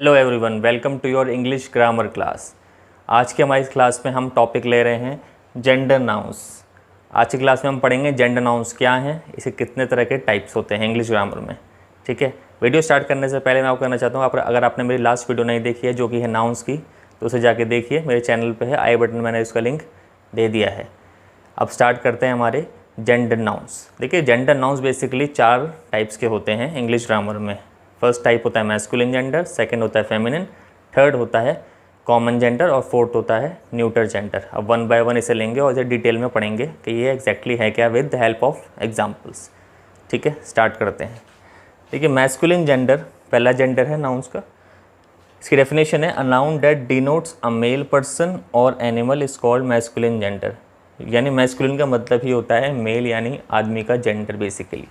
Hello everyone, welcome to your English grammar class. आज की हमारी क्लास में हम टॉपिक ले रहे हैं जेंडर नाउंस। आज की क्लास में हम पढ़ेंगे जेंडर नाउंस क्या हैं, इसे कितने तरह के टाइप्स होते हैं इंग्लिश ग्रामर में। ठीक है, वीडियो स्टार्ट करने से पहले मैं आपको कहना चाहता हूँ, अगर आपने मेरी लास्ट वीडियो नहीं देखी है जो कि है नाउंस की, तो उसे जाके देखिए, मेरे चैनल पर है, आई बटन मैंने उसका लिंक दे दिया है। अब स्टार्ट करते हैं हमारे जेंडर नाउंस। देखिए, जेंडर नाउंस बेसिकली 4 टाइप्स के होते हैं इंग्लिश ग्रामर में। फर्स्ट टाइप होता है मैस्कुलिन जेंडर, सेकंड होता है फेमिनिन, थर्ड होता है कॉमन जेंडर और फोर्थ होता है न्यूटर जेंडर। अब वन बाय वन इसे लेंगे और इसे डिटेल में पढ़ेंगे कि ये एग्जैक्टली है क्या, with the help of examples. ठीक है, स्टार्ट करते हैं। देखिए, मैस्कुलिन जेंडर पहला जेंडर है नाउंस का। इसकी डेफिनेशन है a noun that denotes a male person और animal is called masculine gender. यानी मैस्कुलिन का मतलब ही होता है मेल, यानी आदमी का जेंडर बेसिकली।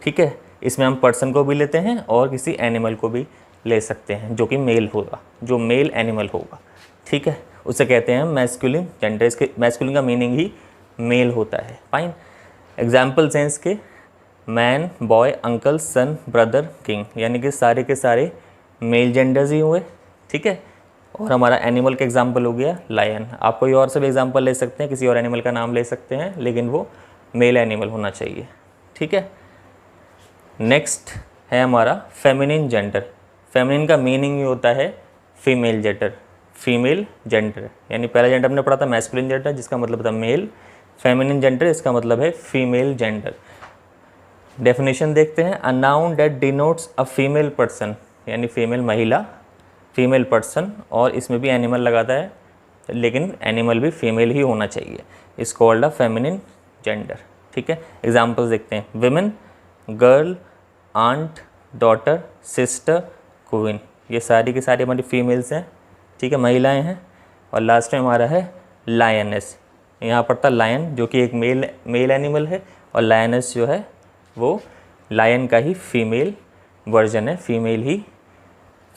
ठीक है, इसमें हम पर्सन को भी लेते हैं और किसी एनिमल को भी ले सकते हैं जो कि मेल होगा, जो मेल एनिमल होगा। ठीक है, उसे कहते हैं मैस्कुलिन जेंडर। इसके मैस्कुलिन का मीनिंग ही मेल होता है। फाइन। एग्जाम्पल्स हैं इसके मैन, बॉय, अंकल, सन, ब्रदर, किंग, यानी कि सारे के सारे मेल जेंडर्स ही हुए। ठीक है, और हमारा एनिमल का एग्जाम्पल हो गया लायन। आप कोई और से भी एग्जाम्पल ले सकते हैं, किसी और एनिमल का नाम ले सकते हैं, लेकिन वो मेल एनिमल होना चाहिए। ठीक है, नेक्स्ट है हमारा फेमिनिन जेंडर। फेमिनिन का मीनिंग ही होता है फीमेल जेंडर। फीमेल जेंडर यानी पहला जेंडर हमने पढ़ा था मैस्कुलिन जेंडर, जिसका मतलब था मेल। फेमिनिन जेंडर इसका मतलब है फीमेल जेंडर। डेफिनेशन देखते हैं अ noun that denotes a female person, यानी फीमेल महिला, फीमेल पर्सन, और इसमें भी एनिमल लगाता है, लेकिन एनिमल भी फीमेल ही होना चाहिए। इस कॉल्ड अ फेमिनिन जेंडर। ठीक है, एग्जाम्पल्स देखते हैं women, girl, aunt, daughter, sister, queen. ये सारी की सारी हमारी फीमेल्स हैं। ठीक है, महिलाएं हैं। और लास्ट में हमारा है लायनेस। यहाँ पर था लायन जो कि एक मेल एनिमल है, और लायनेस जो है वो लायन का ही फीमेल वर्जन है,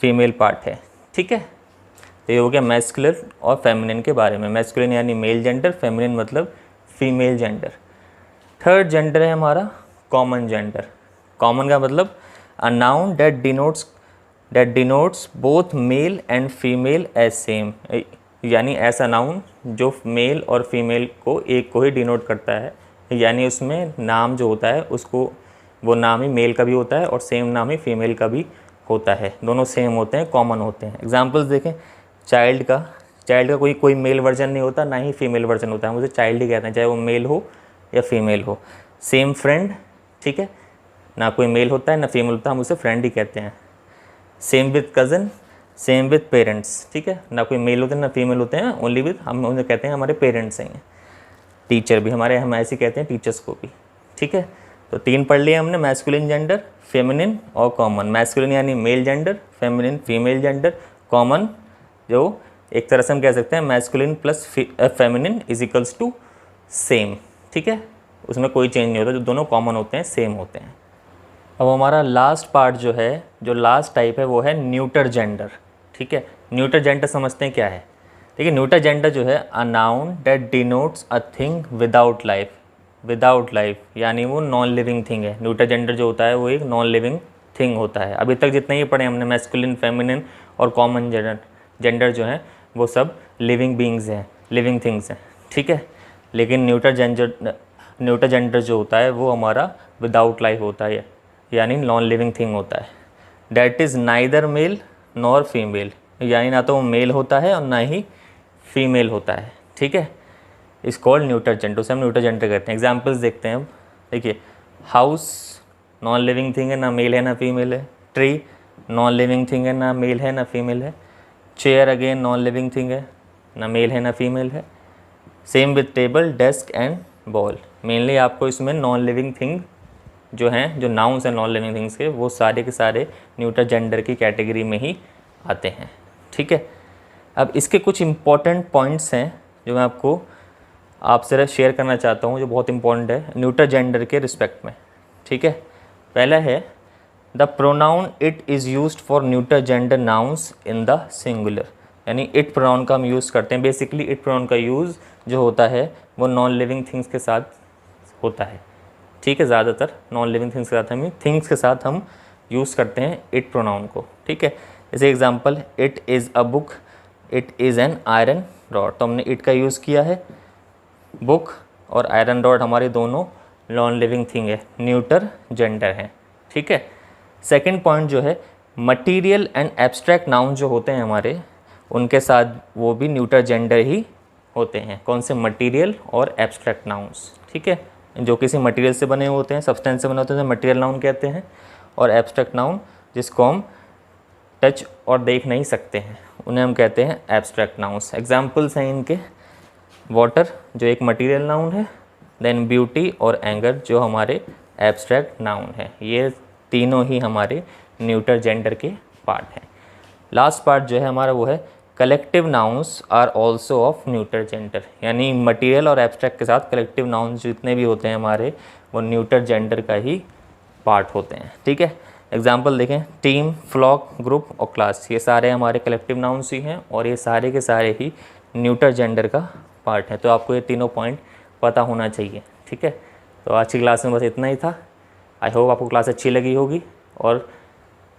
फीमेल पार्ट है। ठीक है, तो ये हो गया मैस्कुलिन और फेमिनिन के बारे में। मैस्कुलिन यानी मेल जेंडर, फेमिनिन मतलब फीमेल जेंडर। थर्ड जेंडर है हमारा कॉमन जेंडर। कॉमन का मतलब a noun that denotes both male and female as same, यानी ऐसा नाउन जो मेल और फीमेल को एक को ही डिनोट करता है, यानी उसमें नाम जो होता है उसको, वो नाम ही मेल का भी होता है और सेम नाम ही फीमेल का भी होता है, दोनों सेम होते हैं, कॉमन होते हैं। एग्जाम्पल्स देखें, चाइल्ड का कोई मेल वर्जन नहीं होता, ना ही फीमेल वर्जन होता है, मुझे चाइल्ड ही कहते हैं, चाहे वो मेल हो या फीमेल हो। सेम फ्रेंड, ठीक है, ना कोई मेल होता है ना फीमेल होता है, हम उसे फ्रेंड ही कहते हैं। Same with cousin, same with parents, ठीक है, ना कोई मेल होते हैं ना फीमेल होते हैं, ओनली विथ, हम उन्हें कहते हैं हमारे पेरेंट्स हैं। टीचर भी हमारे, हम ऐसे कहते हैं टीचर्स को भी। ठीक है, तो 3 पढ़ लिए हमने, मैस्कुलिन जेंडर, फेमिनिन और कॉमन। मैस्कुलिन यानी male gender, feminine female gender, common जो एक तरह से हम कह सकते हैं masculine plus feminine is equals to same. ठीक है, उसमें कोई चेंज नहीं होता, जो दोनों कॉमन होते हैं सेम होते हैं। अब हमारा लास्ट पार्ट जो है, जो लास्ट टाइप है, वो है न्यूटर जेंडर। ठीक है, न्यूटर जेंडर समझते हैं क्या है। देखिए, न्यूटर जेंडर जो है a noun that denotes a thing without life, यानी वो नॉन लिविंग थिंग है। न्यूटर जेंडर जो होता है वो एक नॉन लिविंग थिंग होता है। अभी तक जितने ही पढ़े हमने, मैस्कुलिन, फेमिनिन और कॉमन जेंडर जो है वो सब लिविंग बींग्स हैं, लिविंग थिंग्स हैं। ठीक है, लेकिन न्यूटर जेंडर जो होता है वो हमारा विदाउट लाइफ होता है, यानी नॉन लिविंग थिंग होता है। That is neither male nor female, यानी ना तो वो मेल होता है और ना ही फीमेल होता है। ठीक है, इस कॉल्ड न्यूटर जेंडर, उसे हम न्यूटर जेंडर कहते हैं। एग्जाम्पल्स देखते हैं अब। देखिए, हाउस नॉन लिविंग थिंग है, ना मेल है ना फीमेल है। ट्री नॉन लिविंग थिंग है, ना मेल है ना फीमेल है। Chair again non living thing है, ना मेल है ना फीमेल है। Same with table, desk and ball. Mainly आपको इसमें नॉन लिविंग थिंग जो हैं, जो नाउन्स हैं नॉन लिविंग थिंग्स के, वो सारे के सारे न्यूटर जेंडर की कैटेगरी में ही आते हैं। ठीक है, अब इसके कुछ इंपॉर्टेंट पॉइंट्स हैं जो मैं आपसे शेयर करना चाहता हूँ, जो बहुत इंपॉर्टेंट है न्यूटर जेंडर के रिस्पेक्ट में। ठीक है, पहला है the pronoun it is used for neuter gender nouns in the singular, यानी इट प्रोनाउन का हम यूज़ करते हैं। बेसिकली इट प्रोनाउन का यूज़ जो होता है वो नॉन लिविंग थिंग्स के साथ होता है। ठीक है, ज़्यादातर नॉन लिविंग थिंग्स के साथ हम यूज़ करते हैं इट प्रोनाउन को। ठीक है, जैसे example, it is a book, it is an iron rod. तो हमने इट का यूज़ किया है, बुक और आयरन रॉड हमारे दोनों नॉन लिविंग थिंग है, न्यूटर जेंडर है। ठीक है। सेकंड पॉइंट जो है, मटीरियल एंड एब्स्ट्रैक्ट नाउन जो होते हैं हमारे, उनके साथ वो भी न्यूटर जेंडर ही होते हैं। कौन से? मटीरियल और एब्स्ट्रैक्ट नाउन्स। ठीक है। जो किसी मटीरियल से बने होते हैं, सब्सटेंस से बने होते हैं, मटीरियल नाउन कहते हैं। और एब्स्ट्रैक्ट नाउन जिसको हम टच और देख नहीं सकते हैं, उन्हें हम कहते हैं एब्स्ट्रैक्ट नाउन्स। एग्जाम्पल्स हैं इनके, वाटर जो एक मटीरियल नाउन है, देन ब्यूटी और एंगर जो हमारे एब्स्ट्रैक्ट नाउन है। ये तीनों ही हमारे न्यूटर जेंडर के पार्ट हैं। लास्ट पार्ट जो है हमारा वो है collective nouns are also of neuter gender, यानी मटीरियल और एब्स्ट्रैक्ट के साथ कलेक्टिव नाउन्स जितने भी होते हैं हमारे, वो न्यूटर जेंडर का ही पार्ट होते हैं। ठीक है। एग्जाम्पल देखें, टीम, फ्लॉक, ग्रुप और क्लास, ये सारे हमारे कलेक्टिव नाउन्स ही हैं और ये सारे के सारे ही न्यूटर जेंडर का पार्ट है। तो आपको ये तीनों पॉइंट पता होना चाहिए। ठीक है। तो आज की क्लास में बस इतना ही था। आई होप आपको क्लास अच्छी लगी होगी और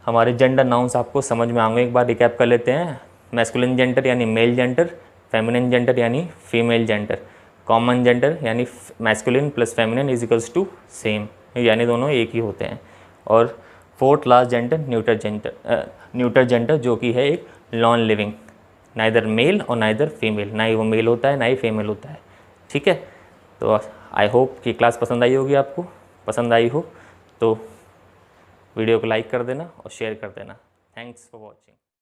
हमारे जेंडर नाउन्स आपको समझ में आएंगे। एक बार रिकैप कर लेते हैं। मैस्कुलिन जेंडर यानी मेल जेंडर, फेमिनिन जेंडर यानी फीमेल जेंडर, कॉमन जेंडर यानी masculine plus feminine is equals to same, यानी दोनों एक ही होते हैं। और fourth last gender neuter gender जो कि है एक नॉन लिविंग, नाइदर मेल और नाइदर फीमेल, ना ही वो मेल होता है ना ही फीमेल होता है। ठीक है। तो आई होप कि क्लास पसंद आई होगी आपको। पसंद आई हो तो वीडियो को लाइक कर देना और शेयर कर देना। Thanks for watching.